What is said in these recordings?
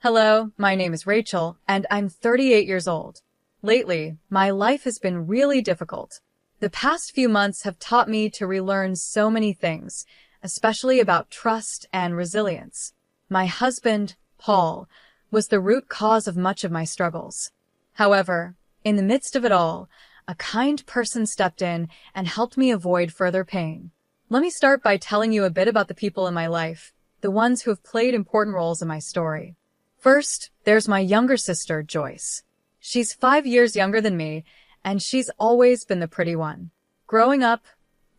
Hello, my name is Rachel, and I'm 38 years old. Lately, my life has been really difficult. The past few months have taught me to relearn so many things, especially about trust and resilience. My husband, Paul, was the root cause of much of my struggles. However, in the midst of it all, a kind person stepped in and helped me avoid further pain. Let me start by telling you a bit about the people in my life, the ones who have played important roles in my story. First, there's my younger sister, Joyce. She's 5 years younger than me, and she's always been the pretty one. Growing up,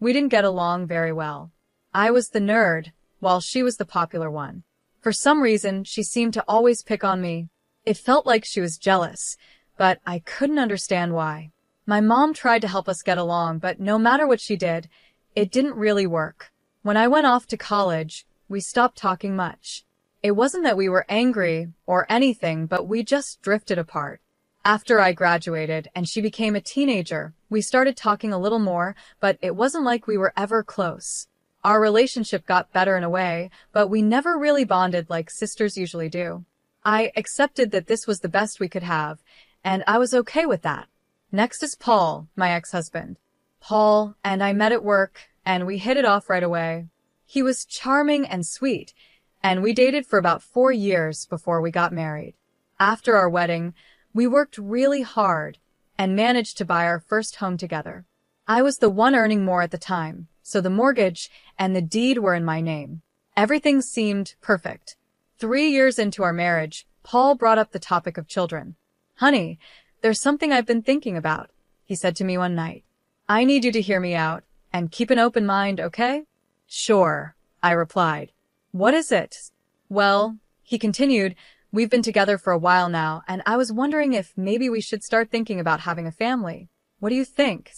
we didn't get along very well. I was the nerd, while she was the popular one. For some reason, she seemed to always pick on me. It felt like she was jealous, but I couldn't understand why. My mom tried to help us get along, but no matter what she did, it didn't really work. When I went off to college, we stopped talking much. It wasn't that we were angry or anything, but we just drifted apart. After I graduated and she became a teenager, we started talking a little more, but it wasn't like we were ever close. Our relationship got better in a way, but we never really bonded like sisters usually do. I accepted that this was the best we could have, and I was okay with that. Next is Paul, my ex-husband. Paul and I met at work, and we hit it off right away. He was charming and sweet, and we dated for about 4 years before we got married. After our wedding, we worked really hard and managed to buy our first home together. I was the one earning more at the time, so the mortgage and the deed were in my name. Everything seemed perfect. 3 years into our marriage, Paul brought up the topic of children. "Honey, there's something I've been thinking about," he said to me one night. "I need you to hear me out and keep an open mind, okay?" "Sure," I replied. "What is it?" "Well," he continued, "we've been together for a while now, and I was wondering if maybe we should start thinking about having a family. What do you think?"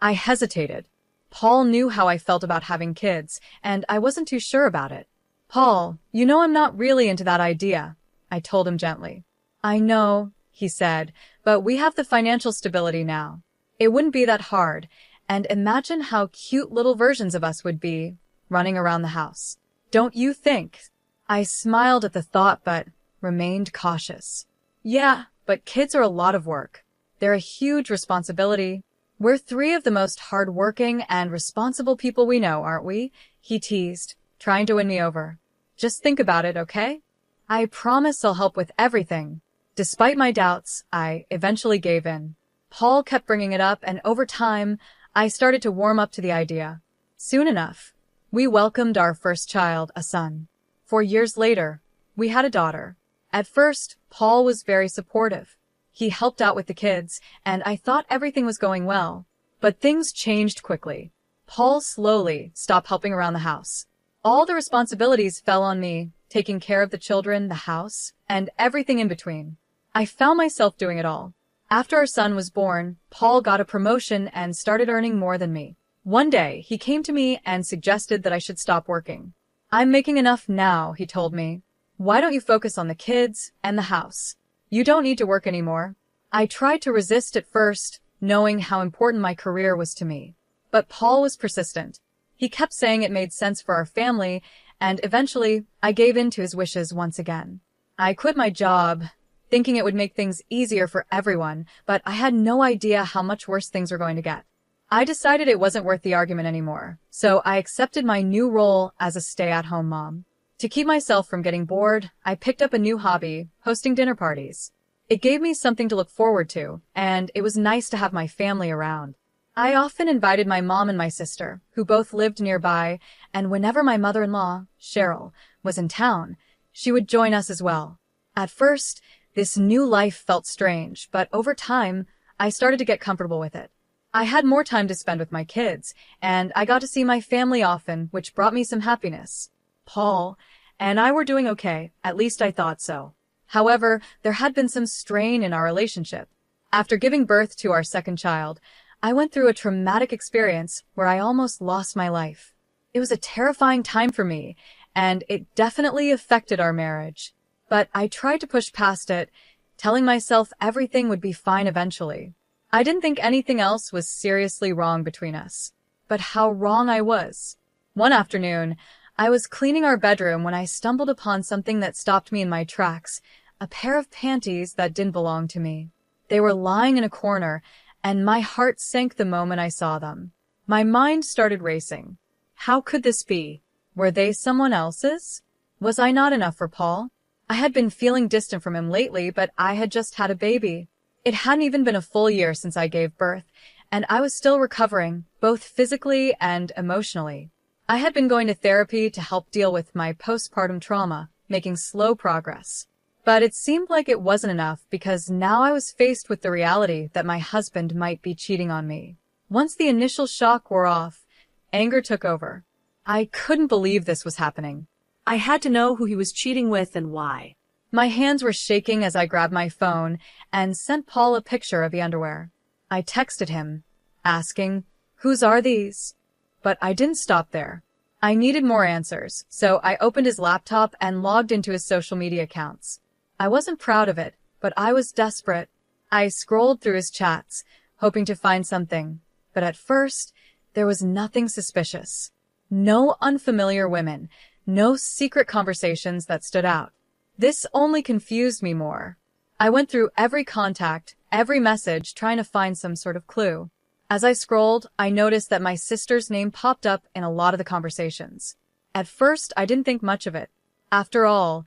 I hesitated. Paul knew how I felt about having kids, and I wasn't too sure about it. "Paul, you know I'm not really into that idea," I told him gently. "I know," he said, "but we have the financial stability now. It wouldn't be that hard, and imagine how cute little versions of us would be running around the house. Don't you think?" I smiled at the thought, but remained cautious. "Yeah, but kids are a lot of work. They're a huge responsibility. We're 3 of the most hard-working and responsible people we know, aren't we?" he teased, trying to win me over. "Just think about it, okay?" "I promise I'll help with everything." Despite my doubts, I eventually gave in. Paul kept bringing it up, and over time, I started to warm up to the idea. Soon enough, we welcomed our first child, a son. 4 years later, we had a daughter. At first, Paul was very supportive. He helped out with the kids, and I thought everything was going well. But things changed quickly. Paul slowly stopped helping around the house. All the responsibilities fell on me, taking care of the children, the house, and everything in between. I found myself doing it all. After our son was born, Paul got a promotion and started earning more than me. One day, he came to me and suggested that I should stop working. "I'm making enough now," he told me. "Why don't you focus on the kids and the house? You don't need to work anymore." I tried to resist at first, knowing how important my career was to me. But Paul was persistent. He kept saying it made sense for our family, and eventually, I gave in to his wishes once again. I quit my job, thinking it would make things easier for everyone, but I had no idea how much worse things were going to get. I decided it wasn't worth the argument anymore, so I accepted my new role as a stay-at-home mom. To keep myself from getting bored, I picked up a new hobby, hosting dinner parties. It gave me something to look forward to, and it was nice to have my family around. I often invited my mom and my sister, who both lived nearby, and whenever my mother-in-law, Cheryl, was in town, she would join us as well. At first, this new life felt strange, but over time, I started to get comfortable with it. I had more time to spend with my kids, and I got to see my family often, which brought me some happiness. Paul and I were doing okay, at least I thought so. However, there had been some strain in our relationship. After giving birth to our second child, I went through a traumatic experience where I almost lost my life. It was a terrifying time for me, and it definitely affected our marriage. But I tried to push past it, telling myself everything would be fine eventually. I didn't think anything else was seriously wrong between us. But how wrong I was. One afternoon, I was cleaning our bedroom when I stumbled upon something that stopped me in my tracks, a pair of panties that didn't belong to me. They were lying in a corner, and my heart sank the moment I saw them. My mind started racing. How could this be? Were they someone else's? Was I not enough for Paul? I had been feeling distant from him lately, but I had just had a baby. It hadn't even been a full year since I gave birth, and I was still recovering, both physically and emotionally. I had been going to therapy to help deal with my postpartum trauma, making slow progress. But it seemed like it wasn't enough because now I was faced with the reality that my husband might be cheating on me. Once the initial shock wore off, anger took over. I couldn't believe this was happening. I had to know who he was cheating with and why. My hands were shaking as I grabbed my phone and sent Paul a picture of the underwear. I texted him, asking, "Whose are these?" But I didn't stop there. I needed more answers, so I opened his laptop and logged into his social media accounts. I wasn't proud of it, but I was desperate. I scrolled through his chats, hoping to find something, but at first, there was nothing suspicious. No unfamiliar women, no secret conversations that stood out. This only confused me more. I went through every contact, every message, trying to find some sort of clue. As I scrolled, I noticed that my sister's name popped up in a lot of the conversations. At first, I didn't think much of it. After all,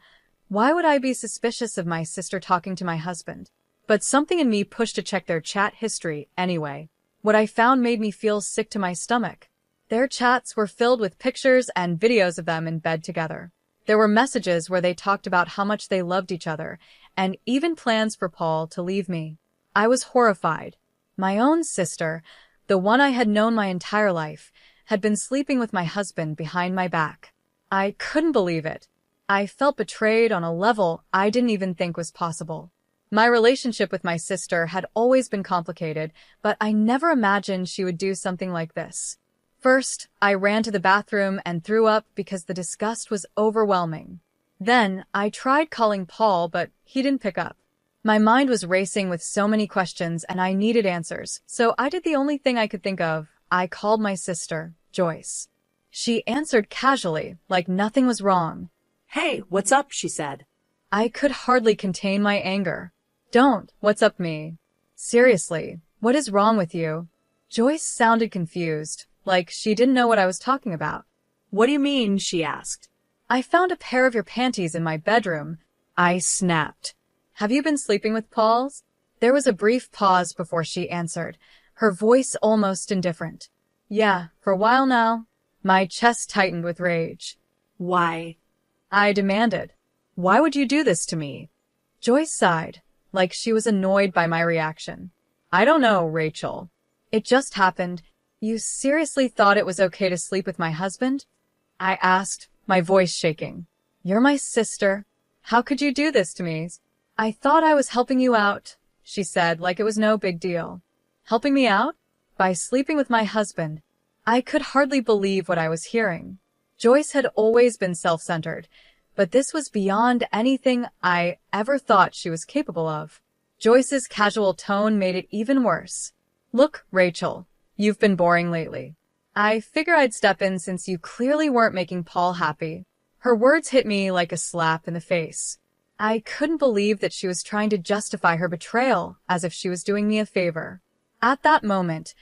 why would I be suspicious of my sister talking to my husband? But something in me pushed to check their chat history anyway. What I found made me feel sick to my stomach. Their chats were filled with pictures and videos of them in bed together. There were messages where they talked about how much they loved each other, and even plans for Paul to leave me. I was horrified. My own sister, the one I had known my entire life, had been sleeping with my husband behind my back. I couldn't believe it. I felt betrayed on a level I didn't even think was possible. My relationship with my sister had always been complicated, but I never imagined she would do something like this. First, I ran to the bathroom and threw up because the disgust was overwhelming. Then, I tried calling Paul, but he didn't pick up. My mind was racing with so many questions and I needed answers, so I did the only thing I could think of. I called my sister, Joyce. She answered casually, like nothing was wrong. "Hey, what's up?" she said. I could hardly contain my anger. "Don't, what's up me? Seriously, what is wrong with you?" Joyce sounded confused, like she didn't know what I was talking about. "What do you mean?" she asked. "I found a pair of your panties in my bedroom," I snapped. "Have you been sleeping with Paul's?" There was a brief pause before she answered, her voice almost indifferent. "Yeah, for a while now." My chest tightened with rage. "Why?" I demanded. "Why would you do this to me?" Joyce sighed, like she was annoyed by my reaction. "I don't know, Rachel. It just happened. You seriously thought it was okay to sleep with my husband?" I asked, my voice shaking. "You're my sister. How could you do this to me?" "I thought I was helping you out," she said, like it was no big deal. Helping me out? By sleeping with my husband? I could hardly believe what I was hearing. Joyce had always been self-centered, but this was beyond anything I ever thought she was capable of. Joyce's casual tone made it even worse. "Look, Rachel, you've been boring lately. I figure I'd step in since you clearly weren't making Paul happy." Her words hit me like a slap in the face. I couldn't believe that she was trying to justify her betrayal as if she was doing me a favor. At that moment,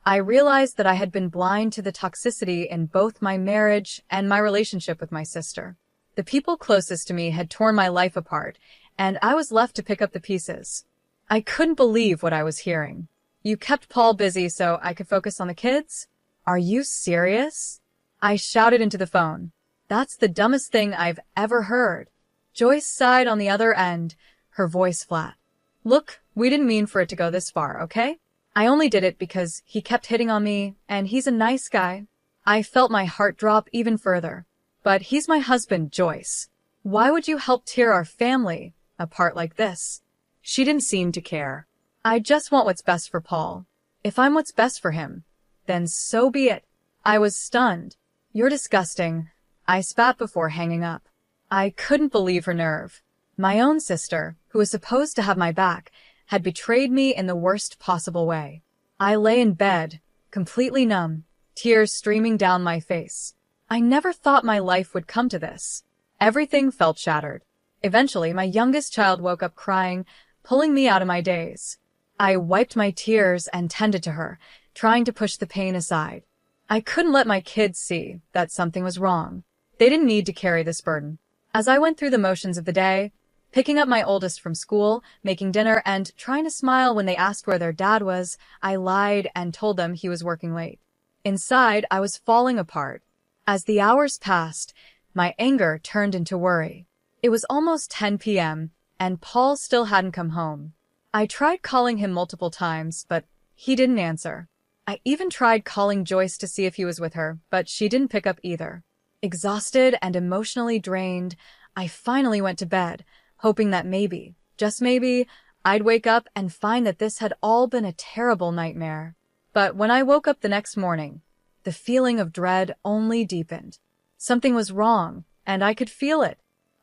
I realized that I had been blind to the toxicity in both my marriage and my relationship with my sister. The people closest to me had torn my life apart, and I was left to pick up the pieces. I couldn't believe what I was hearing. "You kept Paul busy so I could focus on the kids? Are you serious?" I shouted into the phone. "That's the dumbest thing I've ever heard." Joyce sighed on the other end, her voice flat. "Look, we didn't mean for it to go this far, okay? I only did it because he kept hitting on me, and he's a nice guy." I felt my heart drop even further. "But he's my husband, Joyce. Why would you help tear our family apart like this?" She didn't seem to care. "I just want what's best for Paul. If I'm what's best for him, then so be it." I was stunned. "You're disgusting," I spat before hanging up. I couldn't believe her nerve. My own sister, who was supposed to have my back, had betrayed me in the worst possible way. I lay in bed, completely numb, tears streaming down my face. I never thought my life would come to this. Everything felt shattered. Eventually, my youngest child woke up crying, pulling me out of my daze. I wiped my tears and tended to her, trying to push the pain aside. I couldn't let my kids see that something was wrong. They didn't need to carry this burden. As I went through the motions of the day, picking up my oldest from school, making dinner, and trying to smile when they asked where their dad was, I lied and told them he was working late. Inside, I was falling apart. As the hours passed, my anger turned into worry. It was almost 10 p.m., and Paul still hadn't come home. I tried calling him multiple times, but he didn't answer. I even tried calling Joyce to see if he was with her, but she didn't pick up either. Exhausted and emotionally drained, I finally went to bed, hoping that maybe, just maybe, I'd wake up and find that this had all been a terrible nightmare. But when I woke up the next morning, the feeling of dread only deepened. Something was wrong, and I could feel it.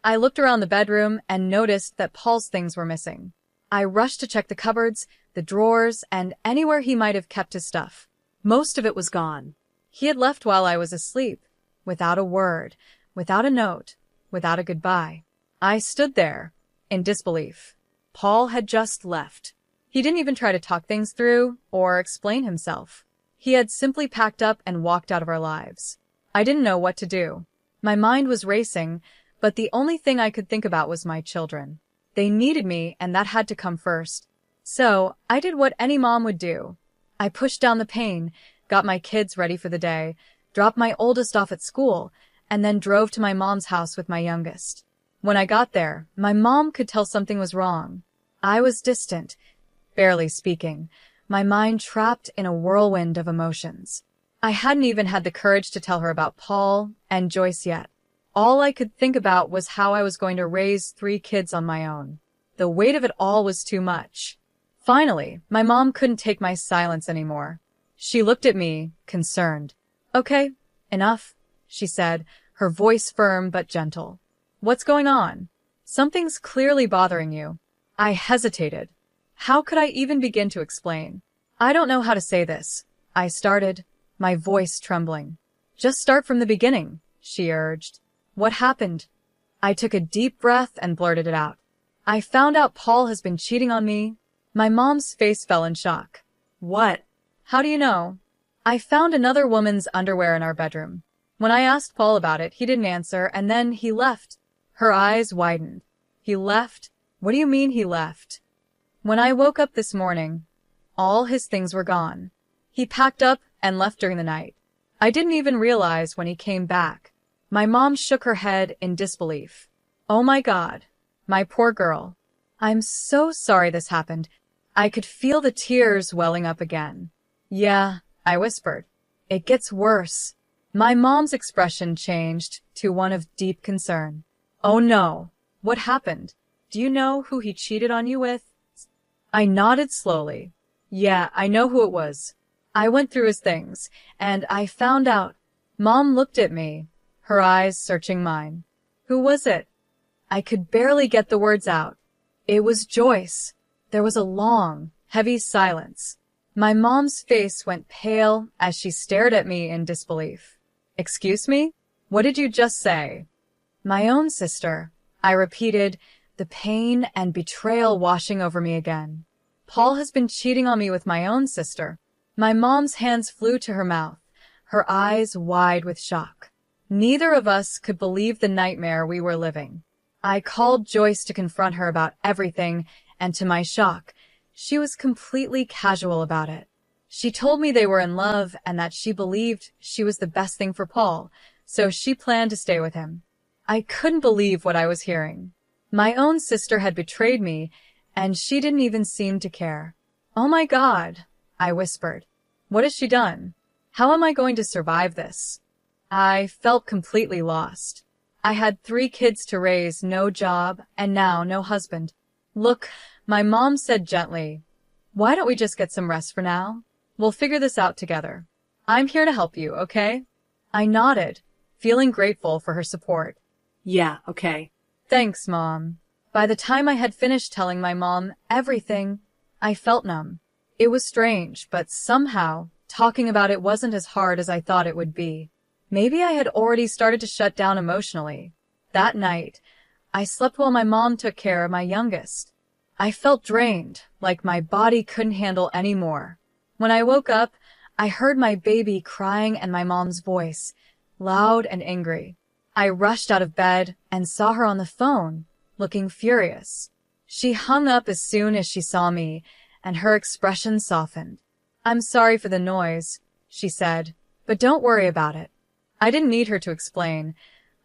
I looked around the bedroom and noticed that Paul's things were missing. I rushed to check the cupboards, the drawers, and anywhere he might have kept his stuff. Most of it was gone. He had left while I was asleep, without a word, without a note, without a goodbye. I stood there, in disbelief. Paul had just left. He didn't even try to talk things through or explain himself. He had simply packed up and walked out of our lives. I didn't know what to do. My mind was racing, but the only thing I could think about was my children. They needed me, and that had to come first. So, I did what any mom would do. I pushed down the pain, got my kids ready for the day, dropped my oldest off at school, and then drove to my mom's house with my youngest. When I got there, my mom could tell something was wrong. I was distant, barely speaking, my mind trapped in a whirlwind of emotions. I hadn't even had the courage to tell her about Paul and Joyce yet. All I could think about was how I was going to raise 3 kids on my own. The weight of it all was too much. Finally, my mom couldn't take my silence anymore. She looked at me, concerned. "Okay, enough," she said, her voice firm but gentle. "What's going on? Something's clearly bothering you." I hesitated. How could I even begin to explain? "I don't know how to say this," I started, my voice trembling. "Just start from the beginning," she urged. "What happened?" I took a deep breath and blurted it out. "I found out Paul has been cheating on me." My mom's face fell in shock. "What? How do you know?" "I found another woman's underwear in our bedroom. When I asked Paul about it, he didn't answer, and then he left." Her eyes widened. "He left? What do you mean he left?" "When I woke up this morning, all his things were gone. He packed up and left during the night. I didn't even realize when he came back." My mom shook her head in disbelief. "Oh my God, my poor girl. I'm so sorry this happened." I could feel the tears welling up again. "Yeah," I whispered. "It gets worse." My mom's expression changed to one of deep concern. "Oh no, what happened? Do you know who he cheated on you with?" I nodded slowly. "Yeah, I know who it was. I went through his things, and I found out." Mom looked at me, her eyes searching mine. "Who was it?" I could barely get the words out. "It was Joyce." There was a long, heavy silence. My mom's face went pale as she stared at me in disbelief. "Excuse me? What did you just say?" "My own sister," I repeated, the pain and betrayal washing over me again. "Paul has been cheating on me with my own sister." My mom's hands flew to her mouth, her eyes wide with shock. Neither of us could believe the nightmare we were living. I called Joyce to confront her about everything, and to my shock, she was completely casual about it. She told me they were in love and that she believed she was the best thing for Paul, so she planned to stay with him. I couldn't believe what I was hearing. My own sister had betrayed me, and she didn't even seem to care. "Oh my God," I whispered. "What has she done? How am I going to survive this?" I felt completely lost. I had 3 kids to raise, no job, and now no husband. "Look," my mom said gently, "why don't we just get some rest for now? We'll figure this out together. I'm here to help you, okay?" I nodded, feeling grateful for her support. "Yeah, okay." "Thanks, Mom." By the time I had finished telling my mom everything, I felt numb. It was strange, but somehow, talking about it wasn't as hard as I thought it would be. Maybe I had already started to shut down emotionally. That night, I slept while my mom took care of my youngest. I felt drained, like my body couldn't handle any more. When I woke up, I heard my baby crying and my mom's voice, loud and angry. I rushed out of bed and saw her on the phone, looking furious. She hung up as soon as she saw me, and her expression softened. "I'm sorry for the noise," she said, "but don't worry about it." I didn't need her to explain.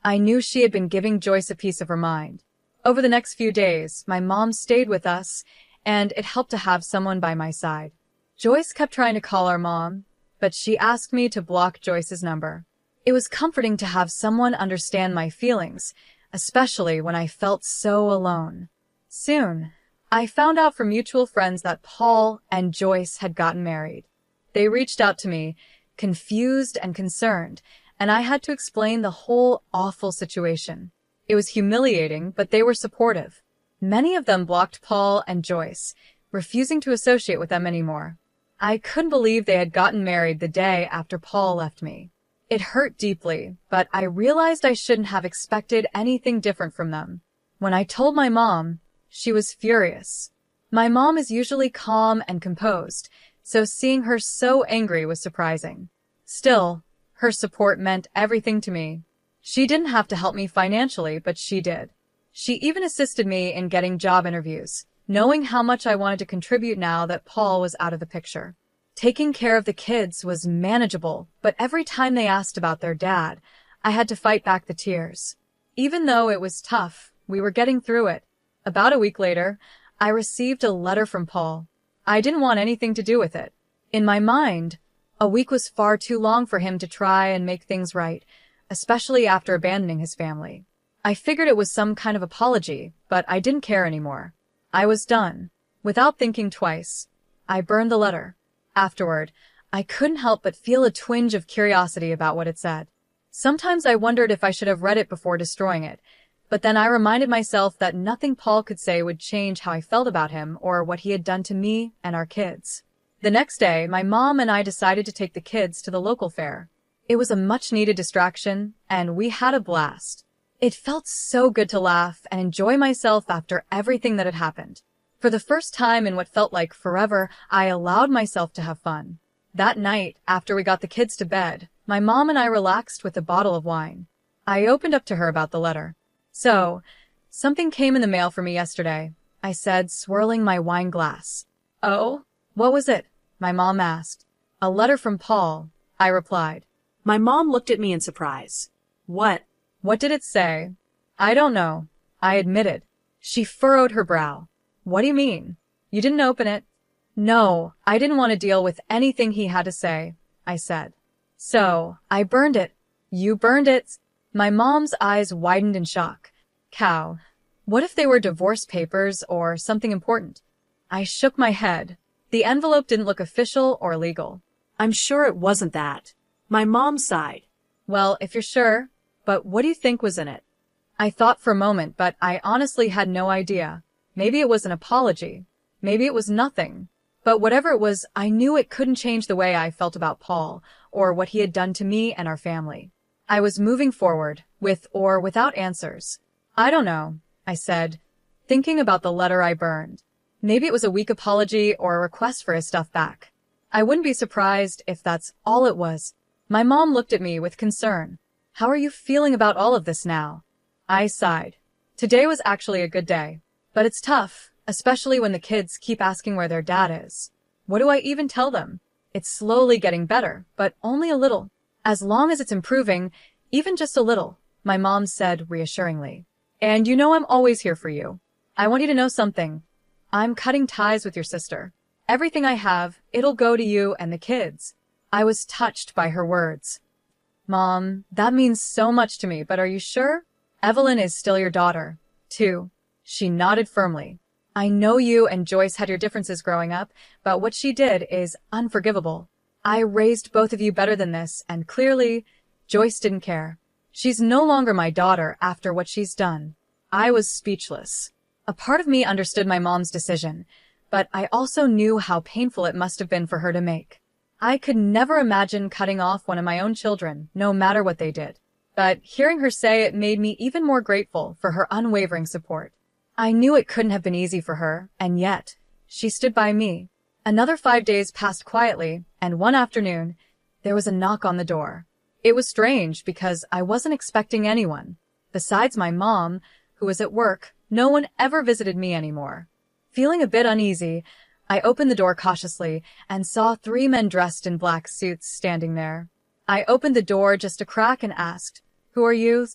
I knew she had been giving Joyce a piece of her mind. Over the next few days, my mom stayed with us, and it helped to have someone by my side. Joyce kept trying to call our mom, but she asked me to block Joyce's number. It was comforting to have someone understand my feelings, especially when I felt so alone. Soon, I found out from mutual friends that Paul and Joyce had gotten married. They reached out to me, confused and concerned, and I had to explain the whole awful situation. It was humiliating, but they were supportive. Many of them blocked Paul and Joyce, refusing to associate with them anymore. I couldn't believe they had gotten married the day after Paul left me. It hurt deeply, but I realized I shouldn't have expected anything different from them. When I told my mom, she was furious. My mom is usually calm and composed, so seeing her so angry was surprising. Still, her support meant everything to me. She didn't have to help me financially, but she did. She even assisted me in getting job interviews, knowing how much I wanted to contribute now that Paul was out of the picture. Taking care of the kids was manageable, but every time they asked about their dad, I had to fight back the tears. Even though it was tough, we were getting through it. About a week later, I received a letter from Paul. I didn't want anything to do with it. In my mind, a week was far too long for him to try and make things right, especially after abandoning his family. I figured it was some kind of apology, but I didn't care anymore. I was done. Without thinking twice, I burned the letter. Afterward, I couldn't help but feel a twinge of curiosity about what it said. Sometimes I wondered if I should have read it before destroying it, but then I reminded myself that nothing Paul could say would change how I felt about him or what he had done to me and our kids. The next day, my mom and I decided to take the kids to the local fair. It was a much-needed distraction, and we had a blast. It felt so good to laugh and enjoy myself after everything that had happened. For the first time in what felt like forever, I allowed myself to have fun. That night, after we got the kids to bed, my mom and I relaxed with a bottle of wine. I opened up to her about the letter. "So, something came in the mail for me yesterday," I said, swirling my wine glass. "Oh? What was it?" my mom asked. "A letter from Paul," I replied. My mom looked at me in surprise. What? "What did it say?" "I don't know," I admitted. She furrowed her brow. "What do you mean? You didn't open it?" "No, I didn't want to deal with anything he had to say," I said. "So, I burned it." "You burned it?" My mom's eyes widened in shock. "Cow, what if they were divorce papers or something important?" I shook my head. The envelope didn't look official or legal. I'm sure it wasn't that. My mom sighed. "Well, if you're sure, but what do you think was in it?" I thought for a moment, but I honestly had no idea. Maybe it was an apology. Maybe it was nothing. But whatever it was, I knew it couldn't change the way I felt about Paul or what he had done to me and our family. I was moving forward, with or without answers. "I don't know," I said, thinking about the letter I burned. Maybe it was a weak apology or a request for his stuff back. I wouldn't be surprised if that's all it was. My mom looked at me with concern. "How are you feeling about all of this now?" I sighed. Today was actually a good day. But it's tough, especially when the kids keep asking where their dad is. What do I even tell them? It's slowly getting better, but only a little. As long as it's improving, even just a little, my mom said reassuringly. "And you know I'm always here for you. I want you to know something. I'm cutting ties with your sister. Everything I have, it'll go to you and the kids." I was touched by her words. "Mom, that means so much to me, but are you sure? Evelyn is still your daughter, too." She nodded firmly. "I know you and Joyce had your differences growing up, but what she did is unforgivable. I raised both of you better than this, and clearly, Joyce didn't care. She's no longer my daughter after what she's done." I was speechless. A part of me understood my mom's decision, but I also knew how painful it must have been for her to make. I could never imagine cutting off one of my own children, no matter what they did. But hearing her say it made me even more grateful for her unwavering support. I knew it couldn't have been easy for her, and yet, she stood by me. Another 5 days passed quietly, and one afternoon, there was a knock on the door. It was strange because I wasn't expecting anyone. Besides my mom, who was at work, no one ever visited me anymore. Feeling a bit uneasy, I opened the door cautiously and saw 3 men dressed in black suits standing there. I opened the door just a crack and asked, "Who are you?"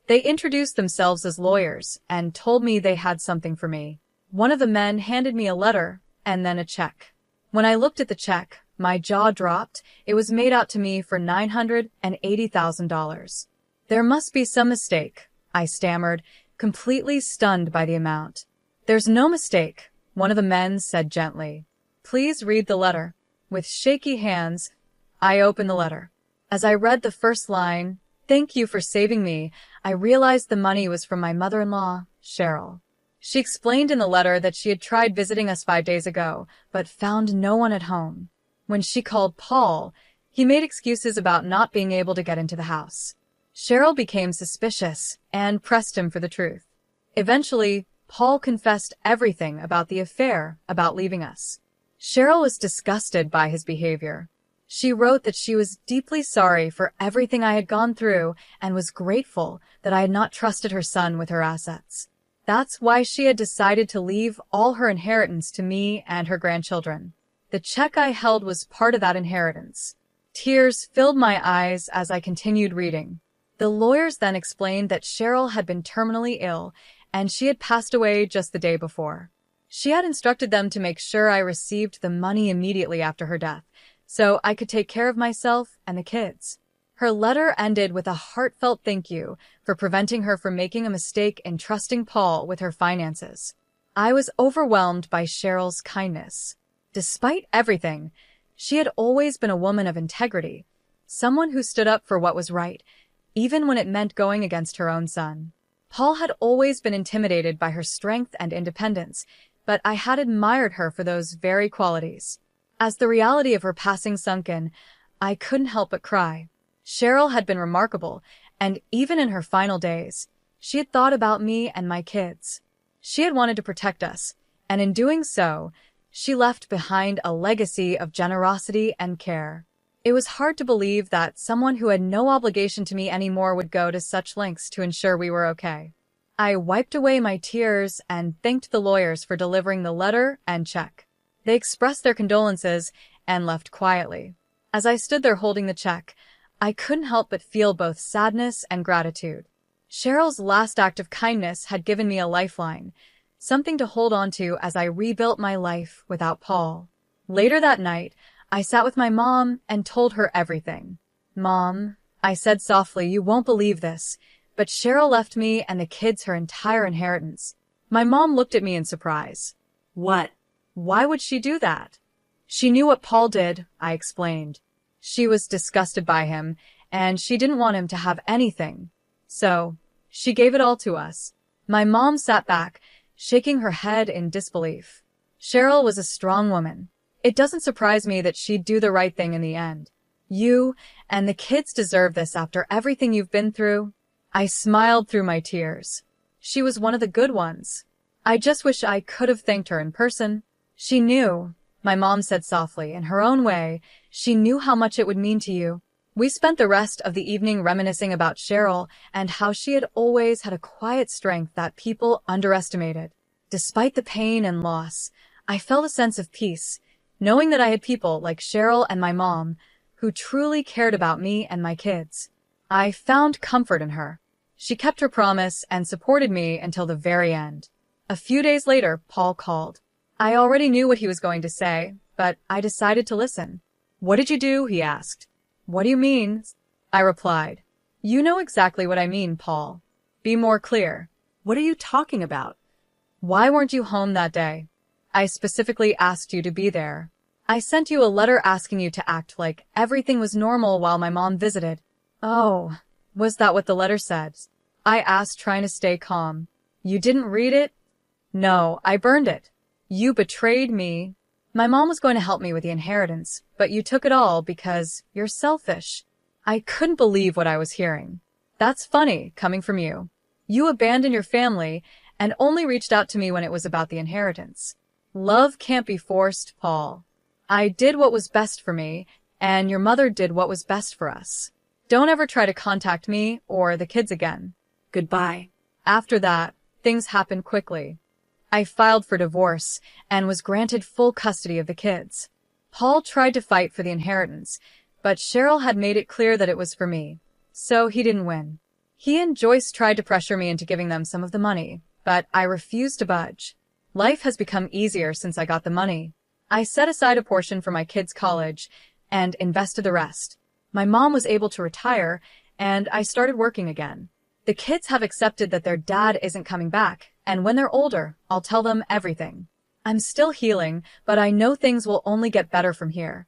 They introduced themselves as lawyers and told me they had something for me. One of the men handed me a letter and then a check. When I looked at the check, my jaw dropped. It was made out to me for $980,000. There must be some mistake, I stammered, completely stunned by the amount. "There's no mistake," one of the men said gently. "Please read the letter." With shaky hands, I opened the letter. As I read the first line, "Thank you for saving me," I realized the money was from my mother-in-law, Cheryl. She explained in the letter that she had tried visiting us 5 days ago, but found no one at home. When she called Paul, he made excuses about not being able to get into the house. Cheryl became suspicious and pressed him for the truth. Eventually, Paul confessed everything about the affair, about leaving us. Cheryl was disgusted by his behavior. She wrote that she was deeply sorry for everything I had gone through and was grateful that I had not trusted her son with her assets. That's why she had decided to leave all her inheritance to me and her grandchildren. The check I held was part of that inheritance. Tears filled my eyes as I continued reading. The lawyers then explained that Cheryl had been terminally ill and she had passed away just the day before. She had instructed them to make sure I received the money immediately after her death, so I could take care of myself and the kids. Her letter ended with a heartfelt thank you for preventing her from making a mistake in trusting Paul with her finances. I was overwhelmed by Cheryl's kindness. Despite everything, she had always been a woman of integrity, someone who stood up for what was right, even when it meant going against her own son. Paul had always been intimidated by her strength and independence, but I had admired her for those very qualities. As the reality of her passing sunk in, I couldn't help but cry. Cheryl had been remarkable, and even in her final days, she had thought about me and my kids. She had wanted to protect us, and in doing so, she left behind a legacy of generosity and care. It was hard to believe that someone who had no obligation to me anymore would go to such lengths to ensure we were okay. I wiped away my tears and thanked the lawyers for delivering the letter and check. They expressed their condolences and left quietly. As I stood there holding the check, I couldn't help but feel both sadness and gratitude. Cheryl's last act of kindness had given me a lifeline, something to hold on to as I rebuilt my life without Paul. Later that night, I sat with my mom and told her everything. "Mom," I said softly, "you won't believe this, but Cheryl left me and the kids her entire inheritance." My mom looked at me in surprise. What? "Why would she do that?" "She knew what Paul did," I explained. "She was disgusted by him, and she didn't want him to have anything. So, she gave it all to us." My mom sat back, shaking her head in disbelief. Cheryl was a strong woman. It doesn't surprise me that she'd do the right thing in the end. You and the kids deserve this after everything you've been through. I smiled through my tears. She was one of the good ones. I just wish I could have thanked her in person. "She knew," my mom said softly, in her own way, "she knew how much it would mean to you." We spent the rest of the evening reminiscing about Cheryl and how she had always had a quiet strength that people underestimated. Despite the pain and loss, I felt a sense of peace, knowing that I had people like Cheryl and my mom who truly cared about me and my kids. I found comfort in her. She kept her promise and supported me until the very end. A few days later, Paul called. I already knew what he was going to say, but I decided to listen. "What did you do?" he asked. "What do you mean?" I replied. "You know exactly what I mean, Paul. Be more clear." What are you talking about? "Why weren't you home that day? I specifically asked you to be there. I sent you a letter asking you to act like everything was normal while my mom visited." "Oh, was that what the letter said?" I asked, trying to stay calm. "You didn't read it?" "No, I burned it. You betrayed me. My mom was going to help me with the inheritance, but you took it all because you're selfish." I couldn't believe what I was hearing. That's funny, coming from you. You abandoned your family and only reached out to me when it was about the inheritance. Love can't be forced, Paul. I did what was best for me, and your mother did what was best for us. Don't ever try to contact me or the kids again. Goodbye. After that, things happened quickly. I filed for divorce and was granted full custody of the kids. Paul tried to fight for the inheritance, but Cheryl had made it clear that it was for me, so he didn't win. He and Joyce tried to pressure me into giving them some of the money, but I refused to budge. Life has become easier since I got the money. I set aside a portion for my kids' college and invested the rest. My mom was able to retire, and I started working again. The kids have accepted that their dad isn't coming back, and when they're older, I'll tell them everything. I'm still healing, but I know things will only get better from here.